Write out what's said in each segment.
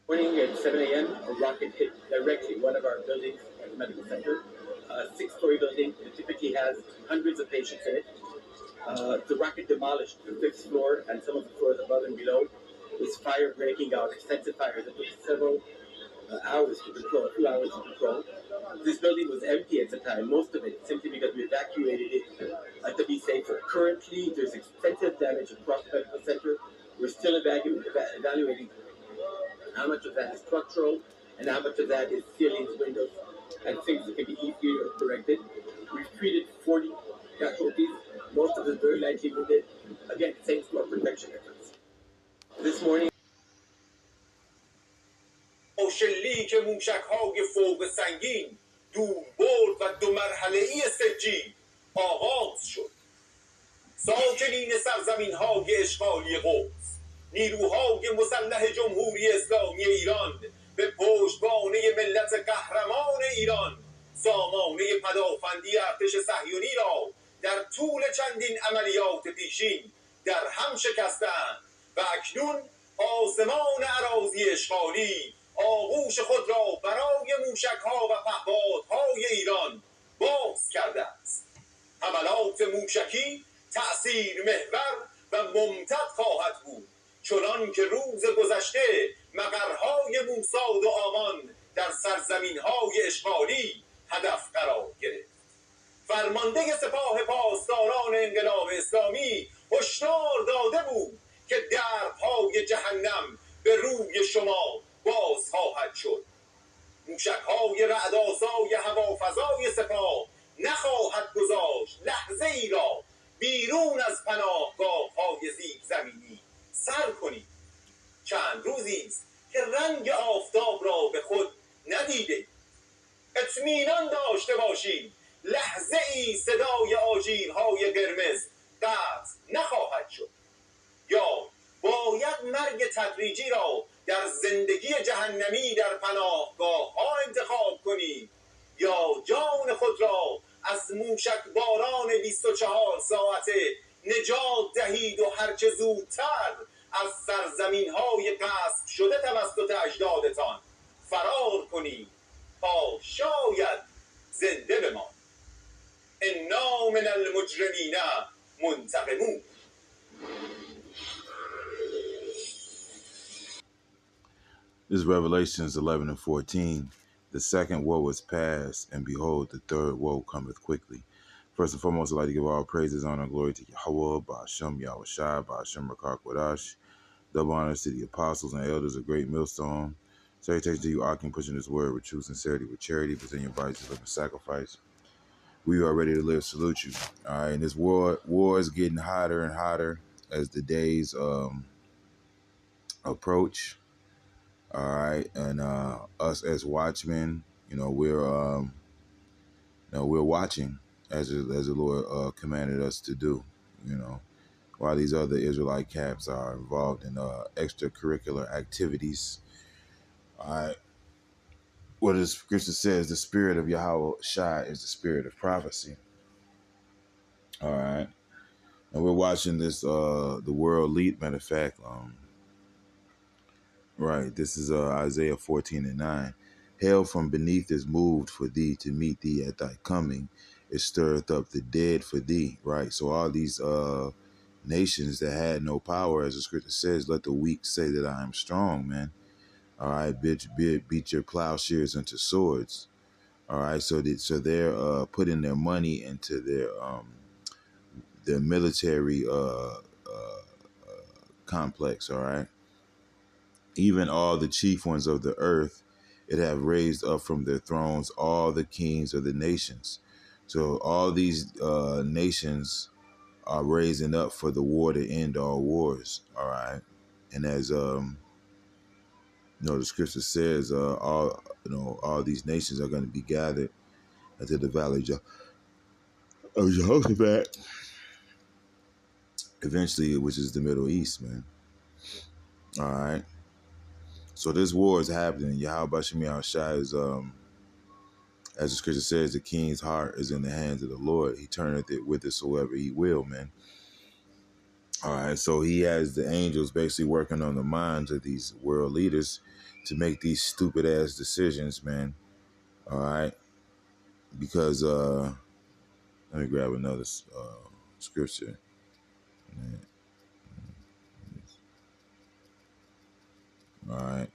Morning at 7 a.m., a rocket hit directly one of our buildings at the medical center, a six-story building. It typically has hundreds of patients in it. The rocket demolished the fifth floor and some of the floors above and below, with fire breaking out, extensive fires that took several hours to control, a few hours to control. This building was empty at the time, most of it, simply because we evacuated it to be safer. Currently, there's extensive damage across the medical center. We're still evaluating how much of that is structural and how much of that is ceilings, windows, and things that can be easily corrected. We've treated 40 casualties, most of them very lightly wounded, again, thanks to our protection efforts. This morning, شلیک موشک‌های فوق سنگین دوربرد و دو مرحله‌ای سجی آغاز شد. ساکنین سرزمین‌های اشغالی قدس، نیروهای مسلح جمهوری اسلامی ایران به پشتوانه ملت قهرمان ایران سامانه پدافندی ارتش صهیونی را در طول چندین عملیات پیشین در هم شکستند و اکنون آسمان اراضی اشغالی آغوش خود را برای موشک‌ها و پهپادهای ایران باز کرده است. حملات موشکی تأثیر محور و ممتد خواهد بود، چنان که روز گذشته مقرهای موساد و آمان در سرزمین‌های اشغالی هدف قرار گرفت. فرمانده سپاه پاسداران انقلاب اسلامی هشدار داده بود که درهای جهنم به روی شما باز خواهد شد. موشک‌های رعدآسای هوافضای سپاه نخواهد گذاشت لحظه ای را بیرون از پناهگاه‌های زیر زمینی سر کنید. چند روزی است که رنگ آفتاب را به خود ندیده. اطمینان داشته باشید لحظه ای صدای آژیرهای قرمز قطع نخواهد شد. یا باید مرگ تدریجی را در زندگی جهنمی در پناهگاه ها انتخاب کنید، یا جان خود را از موشک باران 24 ساعته نجات دهید و هرچه زودتر از سرزمین های غصب شده توسط اجدادتان فرار کنید تا شاید زنده بمانید. انا من المجرمین منتقمون. This is Revelations 11 and 14. The second woe is past, and behold, the third woe cometh quickly. First and foremost, I'd like to give all praises, honor, and glory to Yahweh, Ba'ashem, Yahushai, Ba'ashem, Rakak, Wadash. Double honors to the apostles and elders of Great Millstone. Salutations to you, Akim, pushing this word with true sincerity, with charity, presenting your bodies as living sacrifice. We are ready to live. Salute you. All right, and this war is getting hotter and hotter as the days approach. All right, and us as watchmen, we're watching as the Lord commanded us to do. While these other Israelite camps are involved in extracurricular activities. All right, what the scripture says, the spirit of Yahweh Shai is the spirit of prophecy. All right, and we're watching this the world lead. Matter of fact, right, this is Isaiah 14 and 9. Hell from beneath is moved for thee to meet thee at thy coming. It stirreth up the dead for thee. Right, so all these nations that had no power, as the scripture says, let the weak say that I am strong, man. All right, beat your plowshares into swords. All right, so they're putting their money into their military complex. All right, even all the chief ones of the earth, it have raised up from their thrones all the kings of the nations. So all these nations are raising up for the war to end all wars. All right, and as the scripture says, all these nations are going to be gathered into the valley of Jehoshaphat, eventually, which is the Middle East, man. All right, so this war is happening. Yahweh Shem Shai is, as the scripture says, the king's heart is in the hands of the Lord. He turneth it whithersoever he will, man. All right, so he has the angels basically working on the minds of these world leaders to make these stupid ass decisions, man. All right, because let me grab another scripture. All right,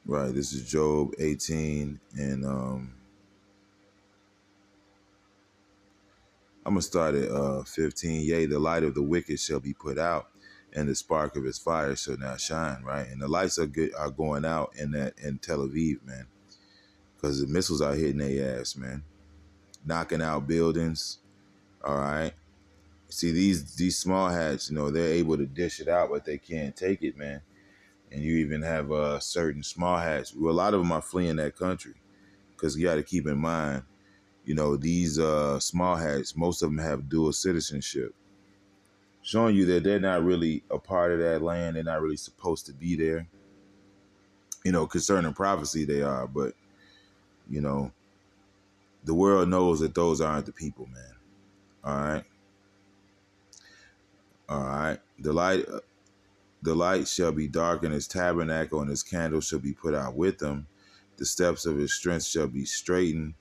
right. This is Job 18, and I'm gonna start at 15. Yea, the light of the wicked shall be put out, and the spark of his fire shall not shine. Right, and the lights are going out in Tel Aviv, man, because the missiles are hitting their ass, man, knocking out buildings. All right. See these small hats, they're able to dish it out, but they can't take it, man. And you even have certain small hats. Well, a lot of them are fleeing that country because you got to keep in mind, these small hats. Most of them have dual citizenship, showing you that they're not really a part of that land. They're not really supposed to be there. Concerning prophecy, they are, but the world knows that those aren't the people, man. All right. All right. The light shall be dark in his tabernacle, and his candle shall be put out with him. The steps of his strength shall be straightened,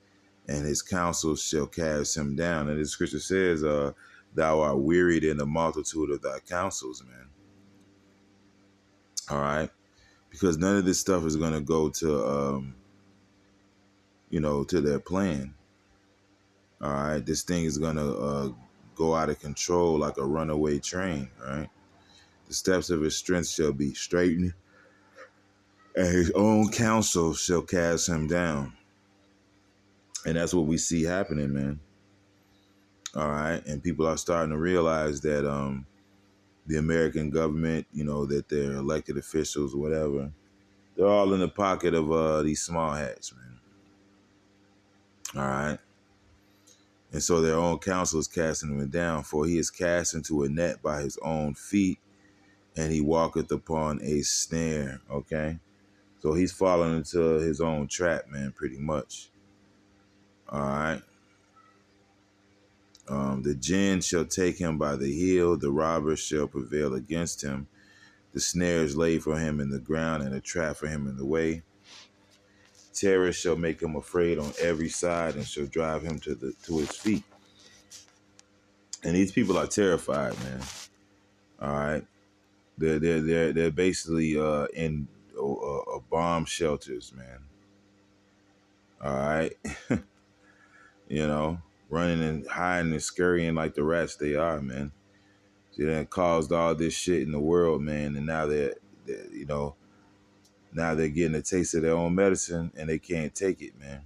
and his counsel shall cast him down. And the scripture says, thou art wearied in the multitude of thy counsels, man. All right. Because none of this stuff is going to go to, to their plan. All right. This thing is going to go out of control like a runaway train, right? The steps of his strength shall be straightened, and his own counsel shall cast him down. And that's what we see happening, man. All right. And people are starting to realize that the American government, that their elected officials, whatever, they're all in the pocket of these small hats, man. All right. And so their own counsel is casting him down, for he is cast into a net by his own feet, and he walketh upon a snare. Okay. So he's falling into his own trap, man, pretty much. All right. The jinn shall take him by the heel, the robber shall prevail against him. The snare is laid for him in the ground, and a trap for him in the way. Terror shall make him afraid on every side, and shall drive him to his feet. And these people are terrified, man. All right, they're basically in bomb shelters, man. All right, running and hiding and scurrying like the rats they are, man. They done caused all this shit in the world, man, and now now they're getting a taste of their own medicine, and they can't take it, man.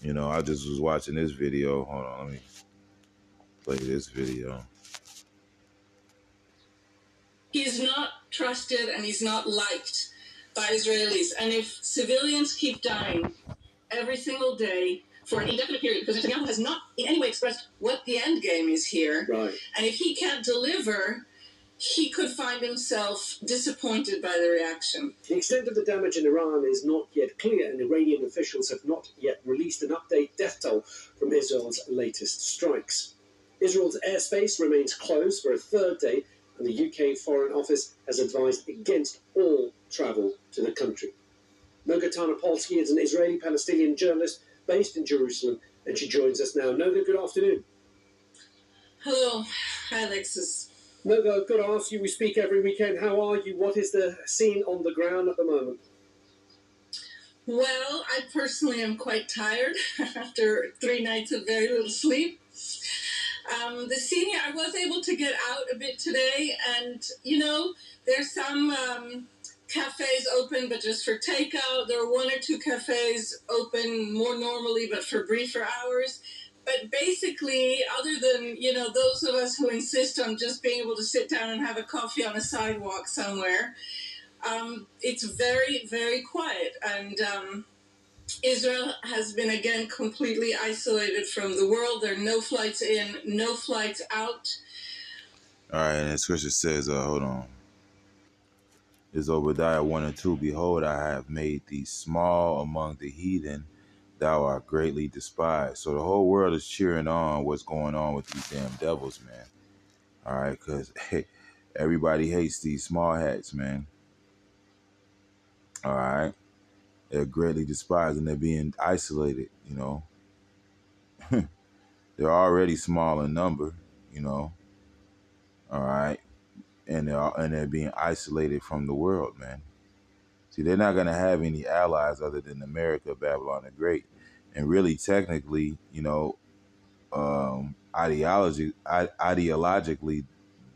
I just was watching this video. Hold on, let me play this video. He's not trusted and he's not liked by Israelis. And if civilians keep dying every single day for an indefinite period, because Netanyahu has not in any way expressed what the end game is here, right. And if he can't deliver, he could find himself disappointed by the reaction. The extent of the damage in Iran is not yet clear, and Iranian officials have not yet released an update death toll from Israel's latest strikes. Israel's airspace remains closed for a third day, and the UK Foreign Office has advised against all travel to the country. Noga Tarnopolsky is an Israeli-Palestinian journalist based in Jerusalem, and she joins us now. Noga, good afternoon. Hello. Hi, Alexis. Noga, I've got to ask you, we speak every weekend. How are you? What is the scene on the ground at the moment? Well, I personally am quite tired after 3 nights of very little sleep. The scene here, I was able to get out a bit today, and, there's some cafes open, but just for takeout. There are 1 or 2 cafes open more normally, but for briefer hours. But basically, other than, those of us who insist on just being able to sit down and have a coffee on a sidewalk somewhere, it's very, very quiet. And Israel has been, again, completely isolated from the world. There are no flights in, no flights out. All right, and the scripture says, hold on. It's Obadiah 1 and 2. Behold, I have made thee small among the heathen. thou art greatly despised. So the whole world is cheering on what's going on with these damn devils, man. All right, because hey, everybody hates these small hats, man. All right, they're greatly despised and they're being isolated. You know, they're already small in number. You know, all right, and they're being isolated from the world, man. See, they're not gonna have any allies other than America, Babylon the Great, and really, technically, you know, ideologically,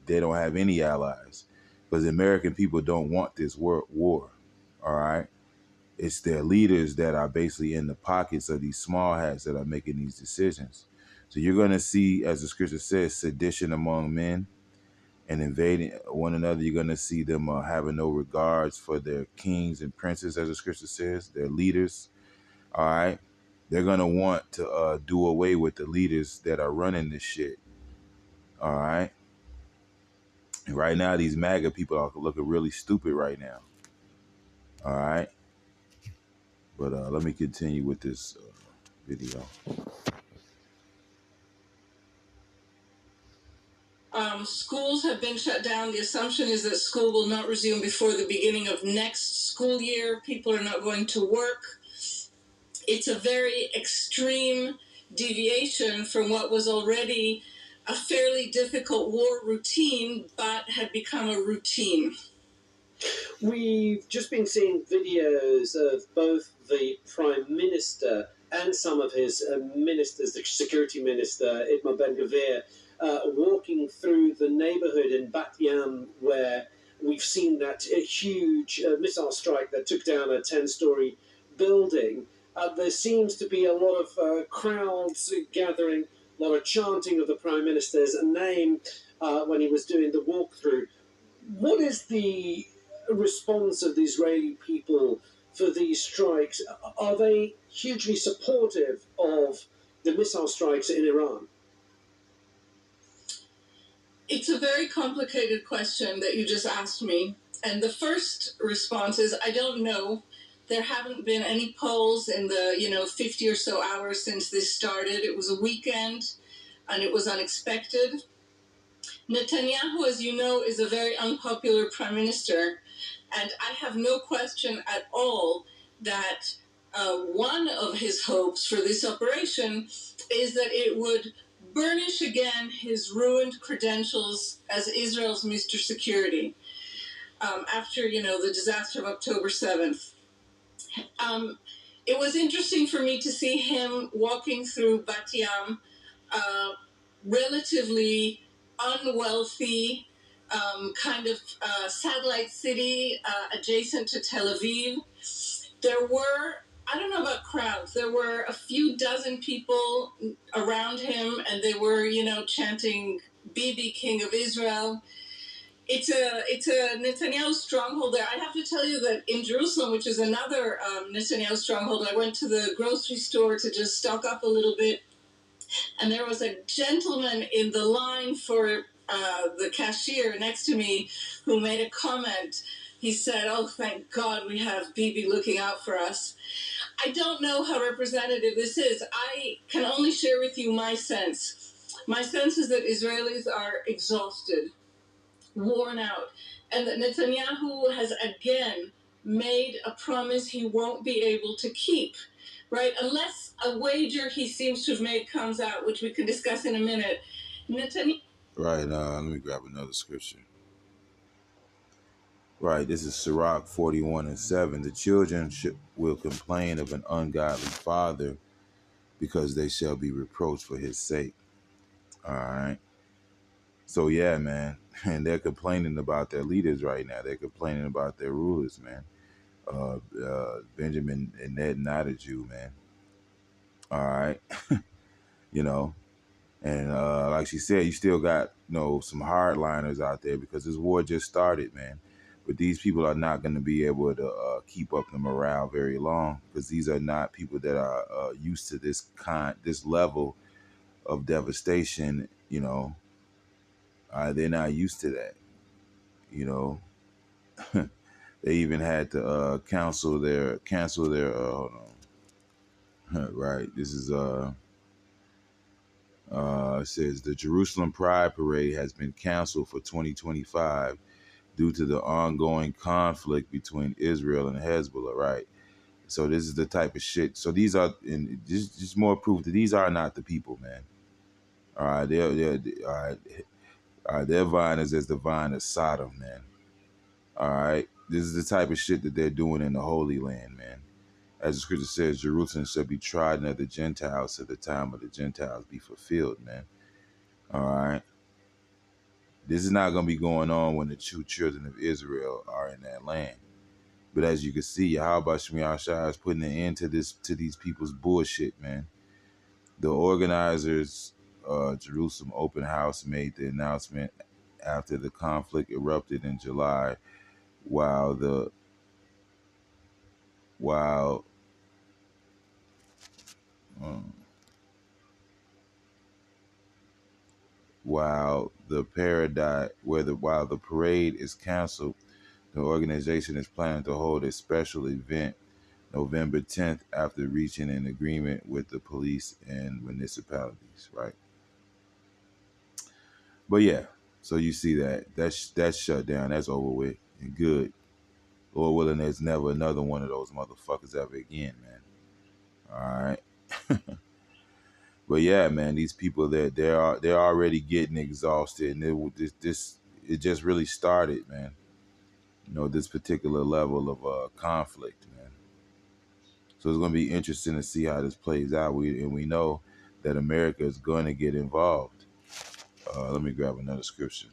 they don't have any allies because the American people don't want this war. All right, it's their leaders that are basically in the pockets of these small hats that are making these decisions. So you're going to see, as the scripture says, sedition among men and invading one another. You're going to see them having no regards for their kings and princes, as the scripture says, their leaders. All right, they're going to want to do away with the leaders that are running this shit. All right. And right now, these MAGA people are looking really stupid right now. All right. But let me continue with this video. Schools have been shut down. The assumption is that school will not resume before the beginning of next school year. People are not going to work. It's a very extreme deviation from what was already a fairly difficult war routine, but had become a routine. We've just been seeing videos of both the Prime Minister and some of his ministers, the Security Minister, Itmar Ben-Gvir, walking through the neighborhood in Bat Yam where we've seen that huge missile strike that took down a 10-story building. There seems to be a lot of crowds gathering, a lot of chanting of the Prime Minister's name when he was doing the walkthrough. What is the response of the Israeli people for these strikes? Are they hugely supportive of the missile strikes in Iran? It's a very complicated question that you just asked me. And the first response is, I don't know. There haven't been any polls in the, 50 or so hours since this started. It was a weekend and it was unexpected. Netanyahu, as you know, is a very unpopular prime minister. And I have no question at all that one of his hopes for this operation is that it would burnish again his ruined credentials as Israel's Mr. Security after, the disaster of October 7th. It was interesting for me to see him walking through Bat Yam, relatively unwealthy, kind of satellite city adjacent to Tel Aviv. There were, I don't know about crowds, there were a few dozen people around him, and they were, chanting, Bibi, King of Israel. It's a Netanyahu stronghold there. I have to tell you that in Jerusalem, which is another Netanyahu stronghold, I went to the grocery store to just stock up a little bit, and there was a gentleman in the line for the cashier next to me who made a comment. He said, "Oh, thank God we have Bibi looking out for us." I don't know how representative this is. I can only share with you my sense. My sense is that Israelis are exhausted, worn out, and that Netanyahu has again made a promise he won't be able to keep. Right? Unless a wager he seems to have made comes out, which we can discuss in a minute. Netanyahu. Right, let me grab another scripture. Right, this is Sirach 41:7. The children will complain of an ungodly father because they shall be reproached for his sake. All right. So, yeah, man. And they're complaining about their leaders right now. They're complaining about their rulers, man. Benjamin and Ned not a Jew, man. All right. And like she said, you still got, some hardliners out there because this war just started, man. But these people are not going to be able to keep up the morale very long because these are not people that are used to this level of devastation. They're not used to that. They even had to cancel their. Hold on. Right. This is it says the Jerusalem Pride Parade has been canceled for 2025 due to the ongoing conflict between Israel and Hezbollah. Right. So this is the type of shit. So these are, and just more proof that these are not the people, man. All right, all right. Their vine is as the vine of Sodom, man. All right, this is the type of shit that they're doing in the Holy Land, man. As the scripture says, Jerusalem shall be trodden of the Gentiles till the time of the Gentiles be fulfilled, man. All right. This is not going to be going on when the true children of Israel are in that land. But as you can see, Yahweh Shemi Shai is putting an end to these people's bullshit, man. The organizers, Jerusalem Open House, made the announcement after the conflict erupted in July, while the while um, while the while the parade is canceled, the organization is planning to hold a special event November 10th after reaching an agreement with the police and municipalities, right? But yeah, so you see that's shut down, that's over with, and good. Lord willing, there's never another one of those motherfuckers ever again, man. All right. But yeah, man, these people they're already getting exhausted, and it just really started, man. You know, this particular level of conflict, man. So it's gonna be interesting to see how this plays out. We know that America is going to get involved. Let me grab another scripture.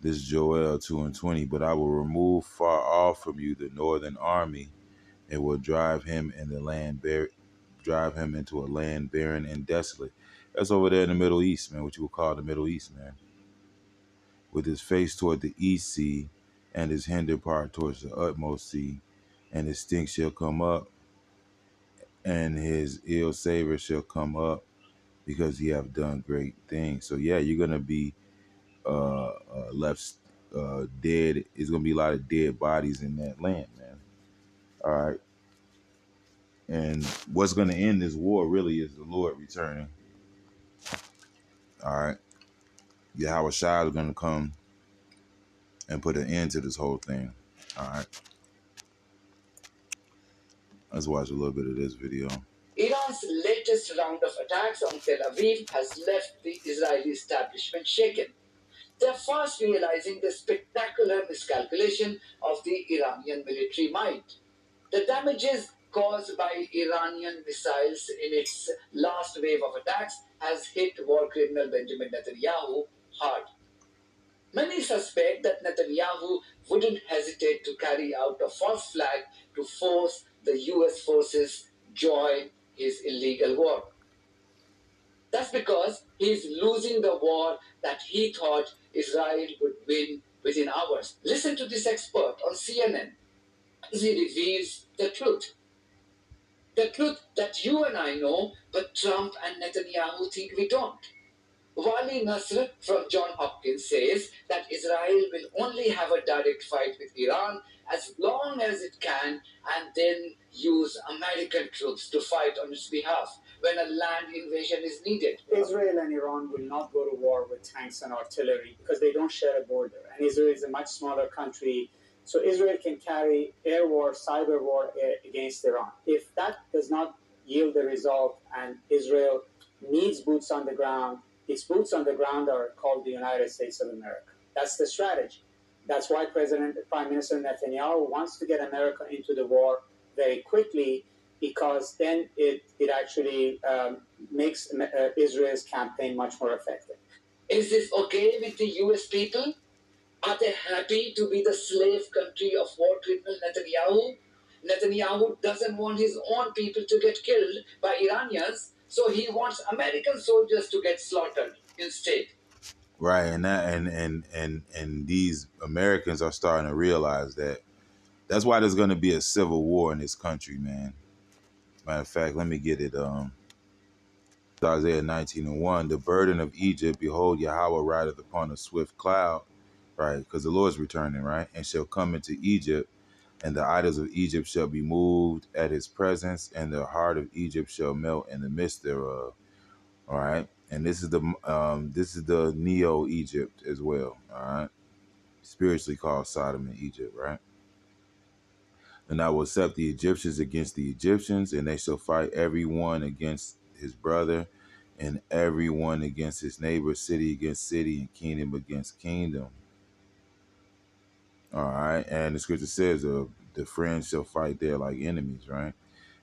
This is Joel 2:20. But I will remove far off from you the northern army, and will drive him drive him into a land barren and desolate. That's over there in the Middle East, man, what you would call the Middle East, man. With his face toward the east sea, and his hinder part towards the utmost sea, and his stink shall come up, and his ill savor shall come up, because he have done great things. So yeah, you're gonna be left dead. It's gonna be a lot of dead bodies in that land, man. All right. And what's gonna end this war really is the Lord returning. All right. Yahweh Shai is gonna come and put an end to this whole thing. All right. Let's watch a little bit of this video. Iran's latest round of attacks on Tel Aviv has left the Israeli establishment shaken. They're fast realizing the spectacular miscalculation of the Iranian military might. The damages caused by Iranian missiles in its last wave of attacks has hit war criminal Benjamin Netanyahu hard. Many suspect that Netanyahu wouldn't hesitate to carry out a false flag to force the US forces join his illegal war. That's because he's losing the war that he thought Israel would win within hours. Listen to this expert on CNN. He reveals the truth. The truth that you and I know, but Trump and Netanyahu think we don't. Wali Nasr from Johns Hopkins says that Israel will only have a direct fight with Iran as long as it can, and then use American troops to fight on its behalf when a land invasion is needed. Israel and Iran will not go to war with tanks and artillery because they don't share a border, and Israel is a much smaller country. So Israel can carry air war, cyber war against Iran. If that does not yield the result and Israel needs boots on the ground, its boots on the ground are called the United States of America. That's the strategy. That's why Prime Minister Netanyahu wants to get America into the war very quickly, because then it actually makes Israel's campaign much more effective. Is this okay with the U.S. people? Are they happy to be the slave country of war criminal Netanyahu? Netanyahu doesn't want his own people to get killed by Iranians, so he wants American soldiers to get slaughtered instead. Right, and these Americans are starting to realize that. That's why there's gonna be a civil war in this country, man. Matter of fact, let me get it. Isaiah 19:1. The burden of Egypt, behold, Yahweh rideth upon a swift cloud, right? Because the Lord's returning, right? And shall come into Egypt And the idols of Egypt shall be moved at his presence, and the heart of Egypt shall melt in the midst thereof. All right, and this is the Neo Egypt as well. All right, spiritually called Sodom and Egypt. Right, and I will set the Egyptians against the Egyptians, and they shall fight every one against his brother, and every one against his neighbor, city against city, and kingdom against kingdom. All right, and the scripture says, the friends shall fight there like enemies, right?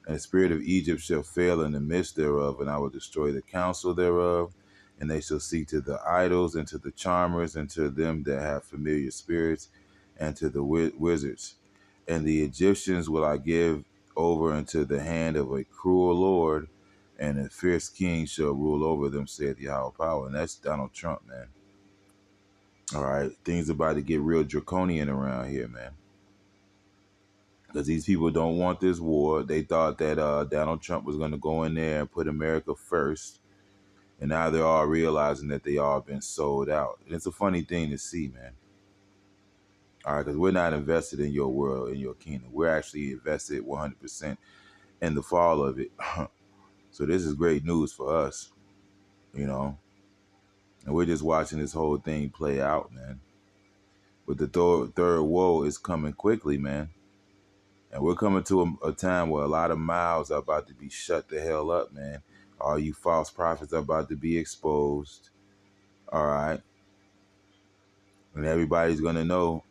And the spirit of Egypt shall fail in the midst thereof, and I will destroy the counsel thereof, and they shall seek to the idols, and to the charmers, and to them that have familiar spirits, and to the wizards. And the Egyptians will I give over into the hand of a cruel Lord, and a fierce king shall rule over them, saith Yahweh Power. And that's Donald Trump, man. All right, things about to get real draconian around here, man. Because these people don't want this war. They thought that Donald Trump was going to go in there and put America first. And now they're all realizing that they all been sold out. And it's a funny thing to see, man. All right, because we're not invested in your world, in your kingdom. We're actually invested 100% in the fall of it. So this is great news for us, you know. And we're just watching this whole thing play out, man. But the third woe is coming quickly, man. And we're coming to a time where a lot of mouths are about to be shut the hell up, man. All you false prophets are about to be exposed. All right. And everybody's going to know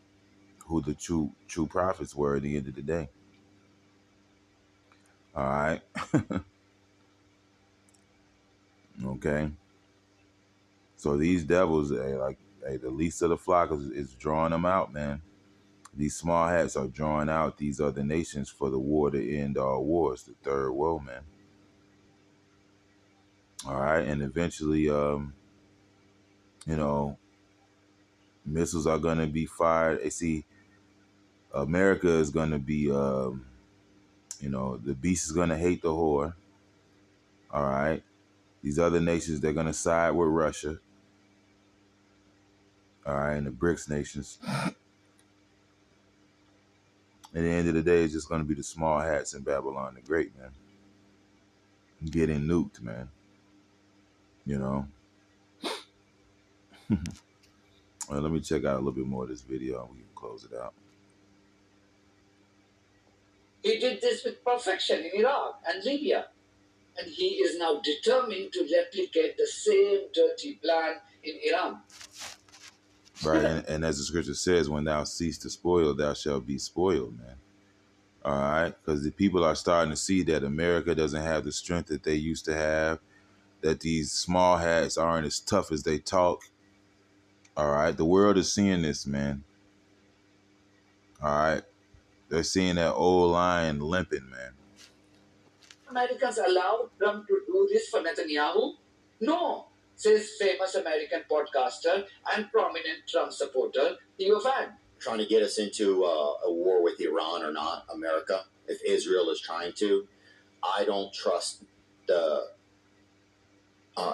who the true prophets were at the end of the day. All right. Okay. So these devils, the least of the flock is drawing them out, man. These small hats are drawing out these other nations for the war to end all wars, the third woe, man. All right. And eventually, missiles are going to be fired. See, America is going to be, the beast is going to hate the whore. All right. These other nations, they're going to side with Russia. All right. And the BRICS nations. At the end of the day, it's just going to be the small hats in Babylon the Great, man. Getting nuked, man. You know. Well, let me check out a little bit more of this video and we can close it out. He did this with perfection in Iraq and Libya. And he is now determined to replicate the same dirty plan in Iran. Right, and as the scripture says, when thou cease to spoil, thou shalt be spoiled, man. All right, because the people are starting to see that America doesn't have the strength that they used to have, that these small hats aren't as tough as they talk. All right, the world is seeing this, man. All right, they're seeing that old lion limping, man. Americans allowed Trump to do this for Netanyahu? No, says famous American podcaster and prominent Trump supporter Theo Van. Trying to get us into a war with Iran or not, America, if Israel is trying to. I don't trust the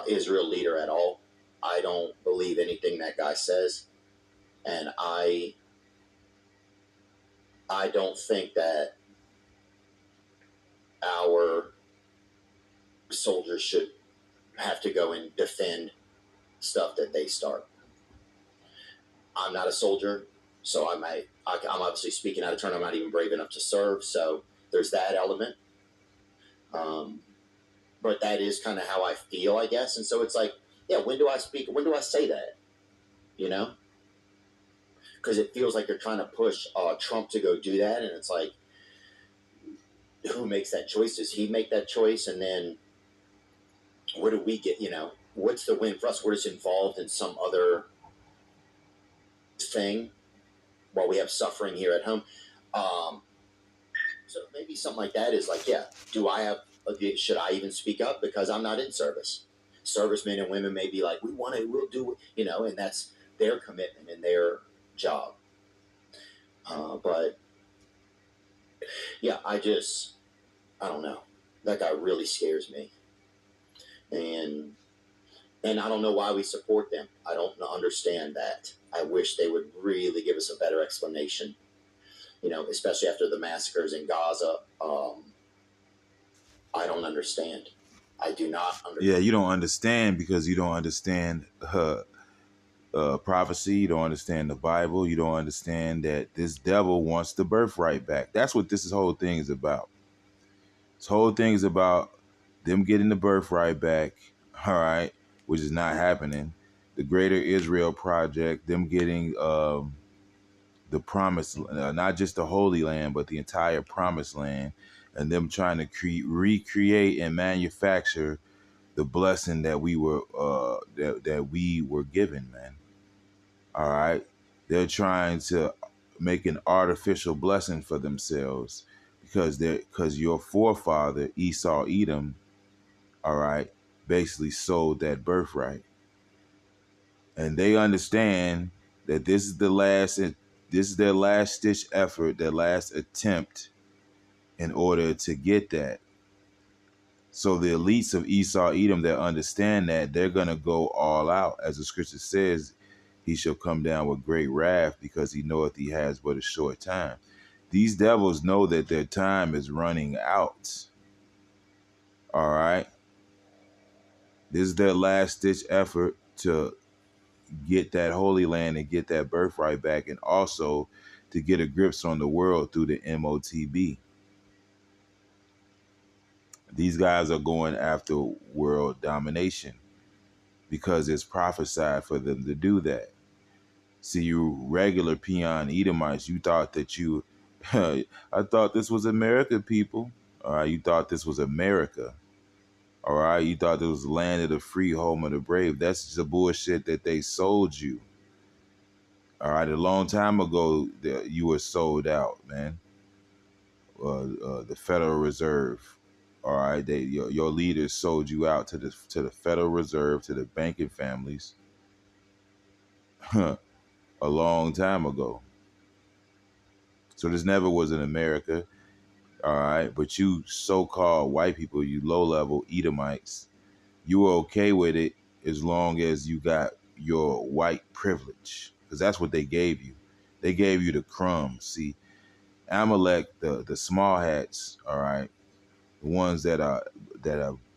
Israel leader at all. I don't believe anything that guy says. And I don't think that our soldiers should have to go and defend stuff that they start. I'm not a soldier, so I'm obviously speaking out of turn. I'm not even brave enough to serve, so there's that element. But that is kind of how I feel, I guess. And so it's like, yeah, when do I speak? When do I say that? You know? Because it feels like they're trying to push Trump to go do that, and it's like, who makes that choice? Does he make that choice? And then where do we get, what's the win for us? We're just involved in some other thing while we have suffering here at home. So maybe something like that is like, yeah, should I even speak up? Because I'm not in service. Servicemen and women may be like, we'll do, and that's their commitment and their job. But yeah, I don't know. That guy really scares me. And I don't know why we support them. I don't understand that. I wish they would really give us a better explanation. You know, especially after the massacres in Gaza. I don't understand. I do not understand. Yeah, you don't understand because you don't understand prophecy. You don't understand the Bible. You don't understand that this devil wants the birthright back. That's what this whole thing is about. This whole thing is about them getting the birthright back, all right, which is not happening. The Greater Israel Project, them getting the promised, not just the Holy Land, but the entire promised land, and them trying to recreate and manufacture the blessing that we were that we were given, man. All right, they're trying to make an artificial blessing for themselves because your forefather Esau Edom, all right, basically sold that birthright, and they understand that this is their last stitch effort, their last attempt in order to get that. So the elites of Esau Edom that understand that, they're going to go all out. As the scripture says, he shall come down with great wrath because he knoweth he has but a short time. These devils know that their time is running out. All right. This is their last ditch effort to get that Holy Land and get that birthright back, and also to get a grips on the world through the MOTB. These guys are going after world domination because it's prophesied for them to do that. See, you regular peon Edomites, you thought that I thought this was America, people. All right, you thought this was America. All right, you thought this was the land of the free, home of the brave. That's just the bullshit that they sold you. All right, a long time ago, you were sold out, man. The Federal Reserve. All right, your leaders sold you out to the Federal Reserve, to the banking families, a long time ago. So this never was in America. All right, but you so-called white people, you low-level Edomites, you were okay with it as long as you got your white privilege, because that's what they gave you. They gave you the crumbs. See, Amalek, the small hats, all right, the ones that are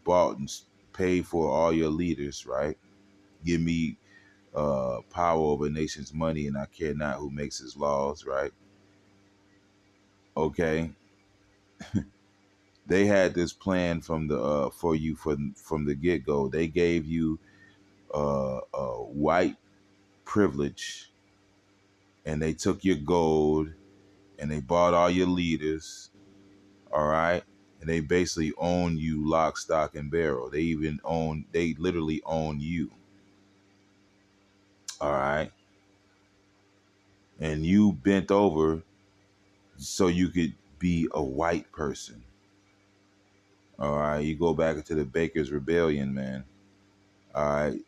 bought and paid for all your leaders, right? Give me power over nation's money, and I care not who makes his laws, right? Okay. They had this plan from the for you from the get-go. They gave you white privilege, and they took your gold, and they bought all your leaders, all right? And they basically own you lock, stock, and barrel. They literally own you, all right? And you bent over so you could be a white person, all right? You go back into the Baker's Rebellion, man, all right?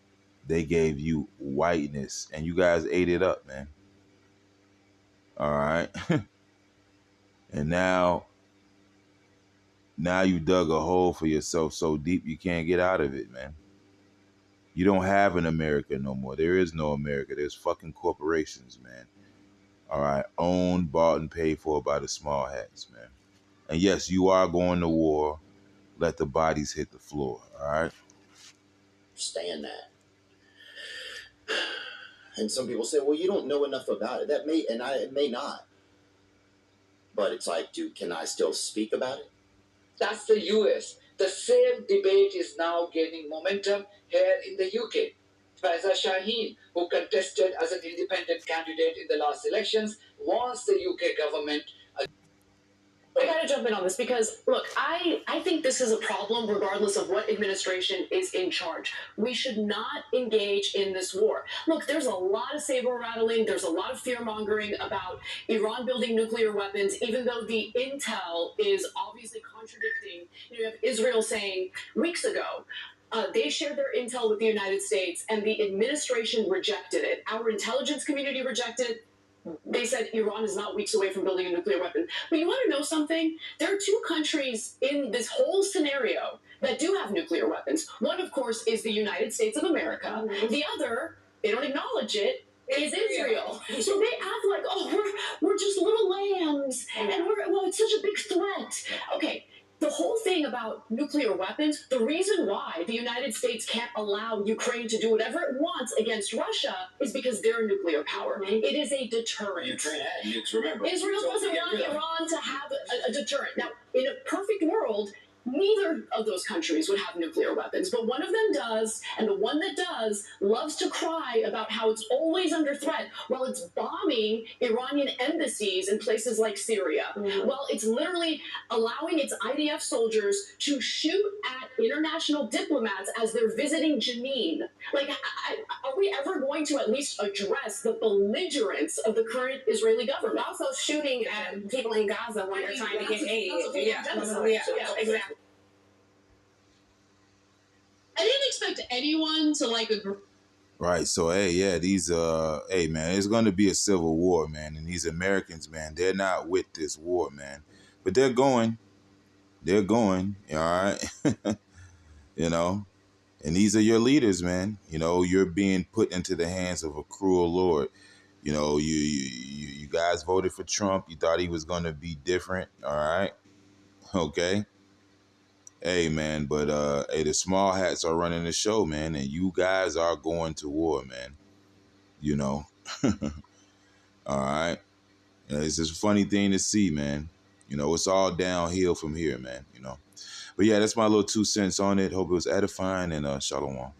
They gave you whiteness, and you guys ate it up, man. All right. And now you dug a hole for yourself so deep you can't get out of it, man. You don't have an America no more. There is no America. There's fucking corporations, man. All right. Owned, bought, and paid for by the small hats, man. And yes, you are going to war. Let the bodies hit the floor, all right? Understand that. And some people say, well, you don't know enough about it. It may not. But it's like, can I still speak about it? That's the US. The same debate is now gaining momentum here in the UK. Faiza Shaheen, who contested as an independent candidate in the last elections, wants the UK government. I gotta jump in on this because, look, I think this is a problem regardless of what administration is in charge. We should not engage in this war. Look, there's a lot of saber rattling, there's a lot of fear mongering about Iran building nuclear weapons, even though the intel is obviously contradicting. You have Israel saying weeks ago, they shared their intel with the United States and the administration rejected it. Our intelligence community rejected it. They said Iran is not weeks away from building a nuclear weapon. But you want to know something? There are two countries in this whole scenario that do have nuclear weapons. One, of course, is the United States of America. Mm-hmm. The other, they don't acknowledge it, is Israel. So they act like, oh, we're just little lambs, and it's such a big threat. Okay. The whole thing about nuclear weapons, the reason why the United States can't allow Ukraine to do whatever it wants against Russia is because they're a nuclear power. Mm-hmm. It is a deterrent. Ukraine had nukes, remember. Israel doesn't want Iran to have a deterrent. Now, in a perfect world, neither of those countries would have nuclear weapons, but one of them does, and the one that does loves to cry about how it's always under threat while it's bombing Iranian embassies in places like Syria. Mm-hmm. Well, it's literally allowing its IDF soldiers to shoot at international diplomats as they're visiting Jenin. Like, are we ever going to at least address the belligerence of the current Israeli government? Also shooting at people in Gaza when they're trying to get aid. Yeah, exactly. I didn't expect anyone to like agree. Right. So, hey, yeah, these, hey, man, it's going to be a civil war, man. And these Americans, man, they're not with this war, man. But they're going. They're going. All right. You know, and these are your leaders, man. You know, you're being put into the hands of a cruel Lord. You know, you guys voted for Trump. You thought he was going to be different. All right. Okay. Hey, man, but hey, the small hats are running the show, man, and you guys are going to war, man. You know. All right. It's just a funny thing to see, man. You know, it's all downhill from here, man, you know. But yeah, that's my little 2 cents on it. Hope it was edifying, and shalom.